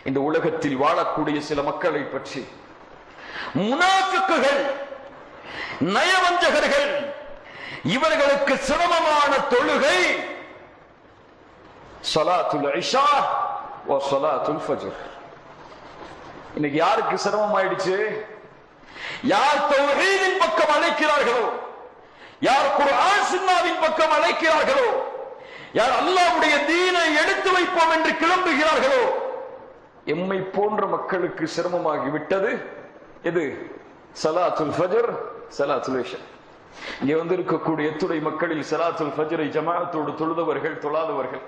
இந்த உலகத்தில் வாழக்கூடிய சில மக்களை பற்றி முனாஃபிக்குகள், நயவஞ்சகர்கள், இவர்களுக்கு சிரமமான தொழுகை ஸலாத்துல் இஷா வ ஸலாத்துல் ஃபஜ்ர். இன்னைக்கு யாருக்கு சிரமம் ஆயிடுச்சு? யார் தௌஹீதின் பக்கம் அழைக்கிறார்களோ, யார் குர்ஆன் சுன்னாவின் பக்கம் அழைக்கிறார்களோ, யார் அல்லாஹ்வுடைய தீனை எடுத்து வைப்போம் என்று கிளம்புகிறார்களோ, எம்மை போன்ற மக்களுக்கு சிரமமாகி விட்டது எது? ஸலாத்துல் ஃபஜ்ர், ஸலாத்துல் இஷா. இங்கே வந்திருக்கக்கூடிய எத்துணை மக்களில் ஸலாத்துல் ஃபஜ்ரை ஜமாஅத்தோடு தொழுதவர்கள், தொழாதவர்கள்?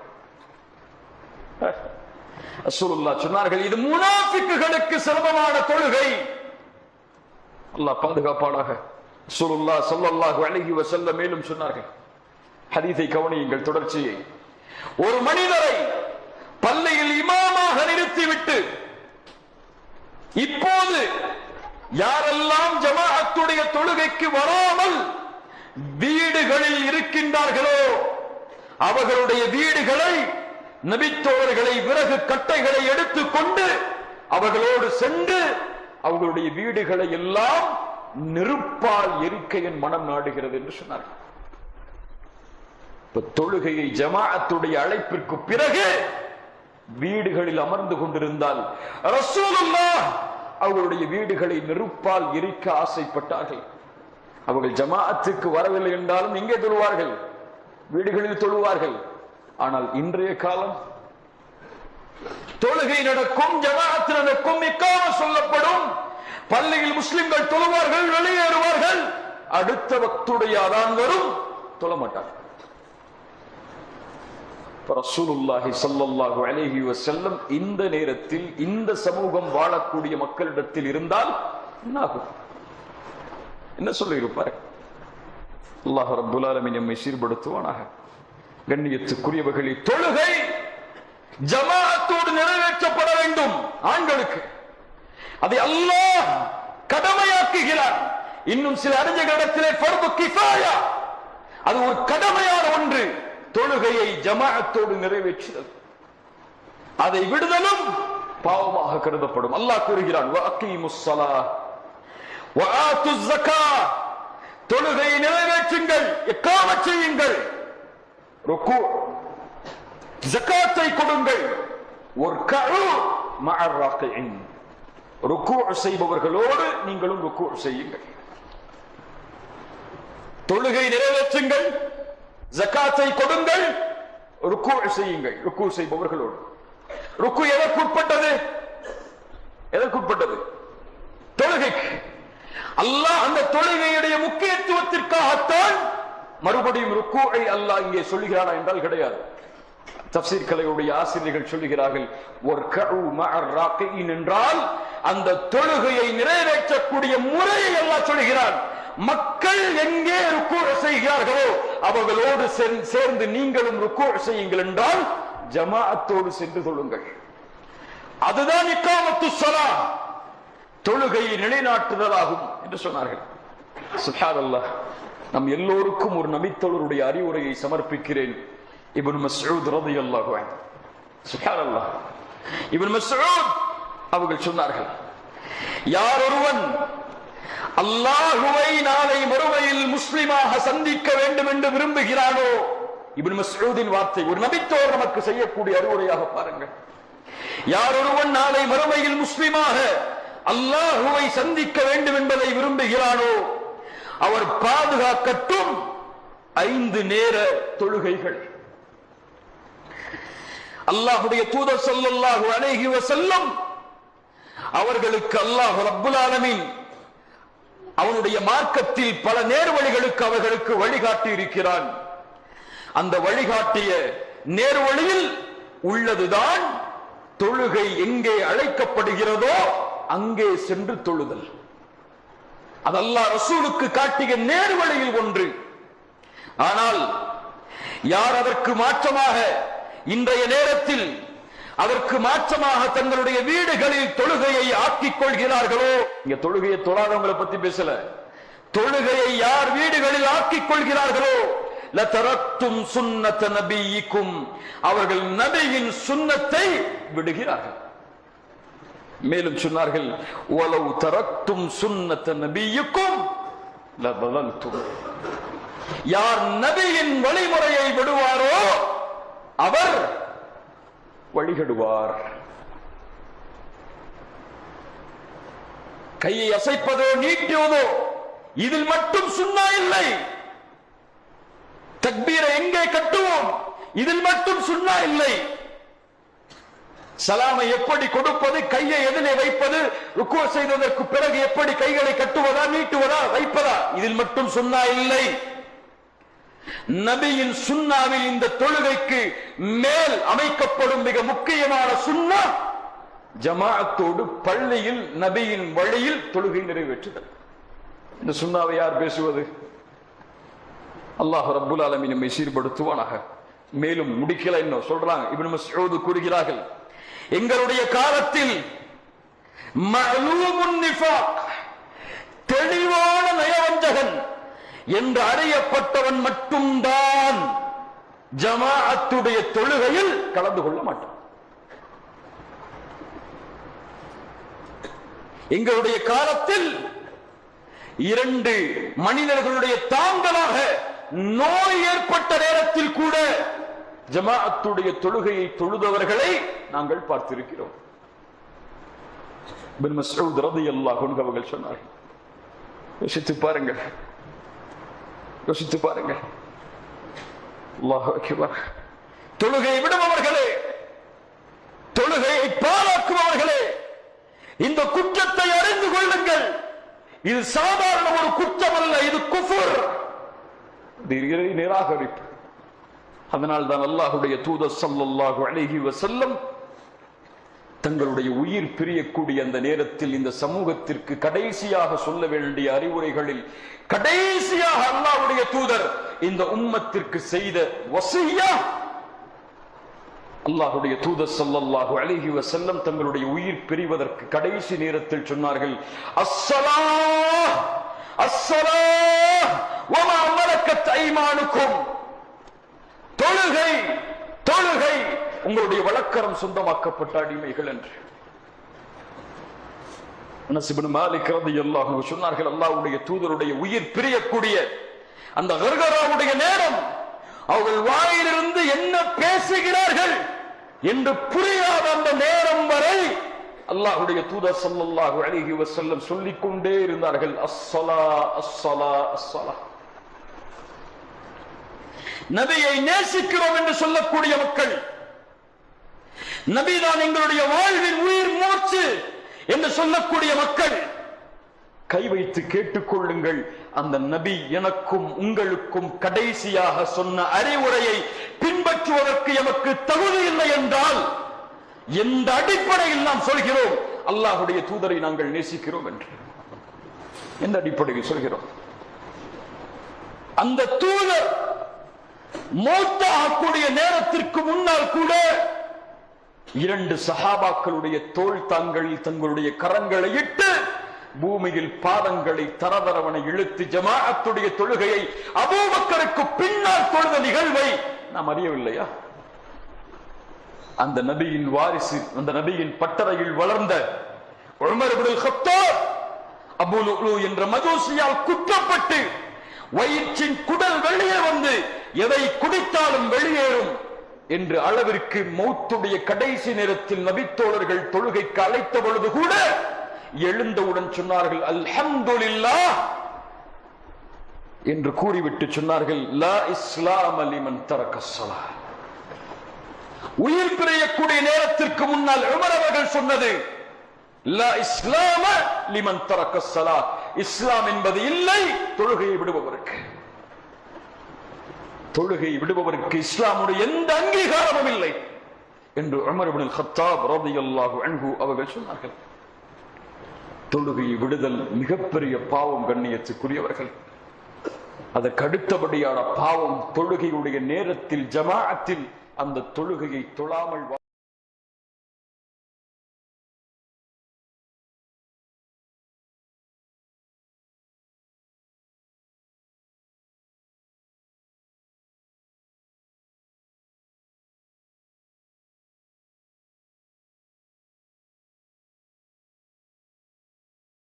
ரசூலுல்லாஹ் சொன்னார்கள், இது முனாஃபிக்குகளுக்கு சிரமமான தொழுகை. அல்லாஹ் பாதுகாப்பானாக. ரசூலுல்லாஹ் ஸல்லல்லாஹு அலைஹி வஸல்லம் மேலும் சொன்னார்கள், ஹதீஸை கவனியுங்கள், தொடர்ச்சியை. ஒரு மனிதரை பள்ளியில் இமாமாக நிறுத்திவிட்டு இப்போது யாரெல்லாம் ஜமாஅத்துடைய தொழுகைக்கு வராமல் வீடுகளில் இருக்கின்றார்களோ அவர்களுடைய வீடுகளை, நபித்தோழர்களை, விறகு கட்டைகளை எடுத்துக்கொண்டு அவர்களோடு சென்று அவர்களுடைய வீடுகளை எல்லாம் நெருப்பால் எரிக்க என் மனம் நாடுகிறது என்று சொன்னார்கள். தொழுகையை ஜமாஅத்துடைய அழைப்பிற்கு பிறகு வீடுகளில் அமர்ந்து கொண்டிருந்தால் ரசூலுல்லாஹ் அவர்களுடைய வீடுகளை நெருப்பால் எரிக்க ஆசைப்பட்டார்கள். அவர்கள் ஜமாஅத்துக்கு வரவில்லை என்றாலும் எங்கே தொழுவார்கள்? வீடுகளில் தொழுவார்கள். ஆனால் இன்றைய காலம் தொழுகை நடக்கும், ஜமாஅத் நடக்கும், இக்காமத் சொல்லப்படும், பள்ளியில் முஸ்லிம்கள் தொழுவார்கள், வெளியேறுவார்கள், அடுத்த வக்துடைய அதான் வரும், தொழ மாட்டார்கள். ரசூலுல்லாஹி ஸல்லல்லாஹு அலைஹி வஸல்லம் இந்த நேரத்தில் இந்த சமூகம் வாழக்கூடிய மக்களிடத்தில் இருந்தால் என்னாகும்? என்ன சொல்லி இருப்பார்? அல்லாஹ் ரப்பல் ஆலமீன் நம்மை சீர்படுத்துவானாக. கண்ணியத்துக்குரியவர்களே, தொழுகை ஜமாஅத்தோடு நிறைவேற்றப்பட வேண்டும். ஆண்களுக்கு அதை அல்லாஹ் கடமையாக்குகிறார். இன்னும் சில அறிஞர்களிடத்திலே ஃபர்து கிஃபாயா, அது ஒரு கடமையான ஒன்று. தொழுகையை ஜமாஅத்தோடு நிறைவேற்றுதல், அதை விடுதலும் பாவமாக கருதப்படும். அல்லாஹ் கூறுகிறான், வஅகீமுஸ் ஸலாஹ் வஆத்துஸ் ஸகாத், தொழுகையை நிறைவேற்றுங்கள், இக்காமத் செய்யுங்கள், ருக்கு ஜகாத்தை கொடுங்கள், வர்கஉ மஅர் ராகிஇன், ருக்கு செய்பவர்களோடு நீங்களும் ருக்கு செய்யுங்கள். தொழுகை நிறைவேற்றுங்கள், ஜகாத்தை கொடுங்கள், ருக்கு செய்யுங்கள், ருக்கு செய்பவர்களோடு. ருக்கு எதற்குட்பட்டது? எதற்குட்பட்டது? தொழுகைக்கு. அல்லாஹ் அந்த தொழுகையுடைய முக்கியத்துவத்திற்காகத்தான் மறுபடியும் ருக்குஐ அல்லாஹ் இங்கே சொல்லுகிறானா என்றால் கிடையாது. தஃசீர் கலையுடைய ஆசிரியர்கள் சொல்லுகிறார்கள், வர்கஉ மஅர் ராகிஇன் என்றால் அந்த தொழுகையை நிறைவேற்றக்கூடிய முறையை அல்லாஹ் சொல்கிறான். மக்கள் எங்கே ருக்கு செய்கிறார்களோ அவர்களோடு சேர்ந்து நீங்களும் ருக்கு செய்யுங்கள் என்றால் ஜமாஅத்தோடு சென்று தொழுங்கள். அதுதான் இக்காமத்துஸ் ஸலாஹ், தொழுகையை நிலைநாட்டுதலாகும் என்று சொன்னார்கள். சுப்ஹானல்லாஹ். நம் எல்லோருக்கும் ஒரு நபித்தோழருடைய அறிவுரையை சமர்ப்பிக்கிறேன். இப்னு மஸ்ஊத் ரலியல்லாஹு அன்ஹு. சுப்ஹானல்லாஹ். இப்னு மஸ்ஊத் அவர்கள் சொன்னார்கள், யார் ஒருவன் அல்லாஹுவை நாளை மறுமையில் முஸ்லிமாக சந்திக்க வேண்டும் என்று விரும்புகிறானோ, இப்னு மஸ்ஊதின் வார்த்தை, ஒரு நபித்தோழர் நமக்கு செய்யக்கூடிய அறிவுரையாக பாருங்கள். யார் ஒருவன் நாளை மறுமையில் முஸ்லிமாக அல்லாஹுவை சந்திக்க வேண்டும் என்பதை விரும்புகிறானோ அவர் பாதுகாக்கட்டும் 5 நேர தொழுகைகள். அல்லாஹ்வுடைய தூதர் ஸல்லல்லாஹு அலைஹி வஸல்லம் அவர்களுக்கு அல்லாஹ் ரப்பல் ஆலமீன் அவனுடைய மார்க்கத்தில் பல நேர்வழிகளுக்கு அவர்களுக்கு வழிகாட்டி இருக்கிறான். அந்த வழிகாட்டிய நேர்வழியில் உள்ளதுதான் தொழுகை எங்கே அழைக்கப்படுகிறதோ அங்கே சென்று தொழுதல். அது அல்லாஹ் ரசூலுக்கு காட்டிய நேர்வழியில் ஒன்று. ஆனால் யார் அதற்கு மாற்றமாக இன்றைய நேரத்தில் அதற்கு மாற்றமாக தங்களுடைய வீடுகளில் தொழுகையை ஆக்கிக் கொள்கிறார்களோ, இங்க தொழுகையை தொழாதவங்களை பத்தி பேசல, தொழுகையை யார் வீடுகளில் ஆக்கிக் கொள்கிறார்களோ, லதரத்தும் சுன்னத நபியிக்கும், அவர்கள் நபியின் சுன்னத்தை விடுகிறார்கள். மேலும் சொன்னார்கள், வலவ் தரக்தும் சுன்னத நபியுக்கும் லதலல்தும். யார் நபியின் வழிமுறையை விடுவாரோ அவர் வழிகடுவார். கையை அசைப்பதோ நீட்டுவதோ இதில் மட்டும் சுன்னா இல்லை. தக்பீரை எங்கே கட்டுவோம், இதில் மட்டும் சுன்னா இல்லை. சலாமை எப்படி கொடுப்பது, கையை எதிலே வைப்பது, ருக்குவ செய்ததற்கு பிறகு எப்படி கைகளை கட்டுவதா, நீட்டுவதா, வைப்பதா, இதில் மட்டும் சுன்னா இல்லை. நபியின் சுன்னாவில் இந்த தொழுகைக்கு மேல் அமைக்கப்படும் மிக முக்கியமான சுன்னா ஜமாஅத்தோடு பள்ளியில் நபியின் வழியில் தொழுகை நிறைவேற்றுதல். இந்த சுன்னாவை யார் பேசுவது? அல்லாஹ் ரப்புல் ஆலமீன் நம்மை சீர்படுத்துவானாக. மேலும் முடிக்கல இன்னும் சொல்றாங்க. இப்னு மஸ்ஊத் கூறுகிறார்கள், எங்களுடைய காலத்தில் மஅலூமுன் நிஃபாக், தெளிவான நயவஞ்சகன் என்று அறியப்பட்டவன் மட்டும்தான் ஜமாஅத்துடைய தொழுகையில் கலந்து கொள்ள மாட்டான். எங்களுடைய காலத்தில் 2 மனிதர்களுடைய தாங்கலாக நோய் ஏற்பட்ட நேரத்தில் கூட ஜமாஅத்துடைய தொழுகையை தொழுதவர்களை நாங்கள் பார்த்திருக்கிறோம். இப்னு மஸ்ஊத் ரலியல்லாஹு அன்ஹு அவர்கள் சொன்னார்கள், யோசித்து பாருங்கள், யோசித்து பாருங்கள். அல்லாஹு அக்பர். தொழுகையை விடுபவர்களே, தொழுகையை பாழாக்குபவர்களே, இந்த குற்றத்தை அறிந்து கொள்ளுங்கள். இது சாதாரண ஒரு குற்றம் அல்ல, இது குஃபர், இறை நிராகரிப்பு. அதனால் தான் அல்லாஹ்வுடைய தூதர் ஸல்லல்லாஹு அலைஹி வஸல்லம் தங்களுடைய உயிர் பிரியக்கூடிய அந்த நேரத்தில் இந்த சமூகத்திற்கு கடைசியாக சொல்ல வேண்டிய அறிவுரைகளில் கடைசியாக அல்லாஹ்வுடைய தூதர் இந்த உம்மத்திற்கு செய்த வஸிய்யா, அல்லாஹ்வுடைய தூதர் ஸல்லல்லாஹு அலைஹி வஸல்லம் தங்களுடைய உயிர் பிரிவதற்கு கடைசி நேரத்தில் சொன்னார்கள், அஸ்ஸலாஹ் அஸ்ஸலாஹ் வமா மலக்கத் ஐமானுக்கும். தொழுகை தொழுகை, உங்களுடைய வழக்கரம் சொந்தமாக்கப்பட்ட அடிமைகள் என்று. அனஸ் இப்னு மாலிக் ரலியல்லாஹு அன்ஹு சொன்னார்கள், அல்லாஹ்வுடைய தூதருடைய உயிர் பிரியக்கூடிய அந்த கர்கராவுடைய நேரம், அவர்கள் வாயிலிருந்து என்ன பேசுகிறார்கள் என்று புரியாத அந்த நேரம் வரை அல்லாஹ்வுடைய தூதர் ஸல்லல்லாஹு அலைஹி வஸல்லம் சொல்லிக் கொண்டே இருந்தார்கள், அஸ்ஸலா அஸ்ஸலா அஸ்ஸலா. நபியை நேசிக்கிறோம் என்று சொல்லக்கூடிய மக்கள், நபிதான் எங்களுடைய வாழ்வின் உயிர் மூச்சு என்று சொல்லக்கூடிய மக்கள், கை வைத்து கேட்டுக்கொள்ளுங்கள், அந்த நபி எனக்கும் உங்களுக்கும் கடைசியாக சொன்ன அறிவுரையை பின்பற்றுவதற்கு எமக்கு தகுதி இல்லை என்றால் எந்த அடிப்படையில் நாம் சொல்கிறோம் அல்லாஹ்வுடைய தூதரை நாங்கள் நேசிக்கிறோம் என்று? எந்த அடிப்படையில் சொல்கிறோம்? அந்த தூதர் மௌத்தாகக்கூடிய நேரத்திற்கு முன்னால் கூட 2 சஹாபாக்களுடைய தோள் தாங்களில் தங்களுடைய கரங்களை இட்டு பூமியில் பாதங்களை தரதரவன இழுத்து ஜமாஅத்துடைய தொழுகையை அபூபக்கருக்கு பின்னால் தொழுத நிகழ்வை நாம் அறியவில்லையா? அந்த நபியின் வாரிசு, அந்த நபியின் பட்டறையில் வளர்ந்த உமர் இப்னுல் கத்தாப் அபூ லுஅ்லு என்ற மஜூசியால் குற்றப்பட்டு வயிற்றின் குடல் வெளியே வந்து எதை குடித்தாலும் வெளியேறும் என்று அளவிற்கு மௌத்துடைய கடைசி நேரத்தில் நபித்தோழர்கள் தொழுகைக்கு அழைத்த பொழுது கூட எழுந்தவுடன் சொன்னார்கள், அல்ஹம்துலில்லாஹ் என்று கூறிவிட்டு சொன்னார்கள், லா இஸ்லாம லிமன் தரக ஸலாஹ். உயிர் பிரியக்கூடிய நேரத்திற்கு முன்னால் உமர் அவர்கள் சொன்னது, லா இஸ்லாம லிமன் தரக ஸலாஹ், இஸ்லாம் என்பது இல்லை தொழுகையை விடுபவருக்கு. தொழுகை விடுபவருக்கு இஸ்லாமுடைய எந்த அங்கீகாரமும் இல்லை என்று உமர் இப்னுல் கத்தாப் ரலியல்லாஹு அன்ஹு அவர்கள் சொன்னார்கள். தொழுகையை விடுதல் மிகப்பெரிய பாவம் கண்ணியத்துக்குரியவர்கள். அதற்கு அடுத்தபடியான பாவம் தொழுகையுடைய நேரத்தில் ஜமாஅத்தில் அந்த தொழுகையை தொழாமல்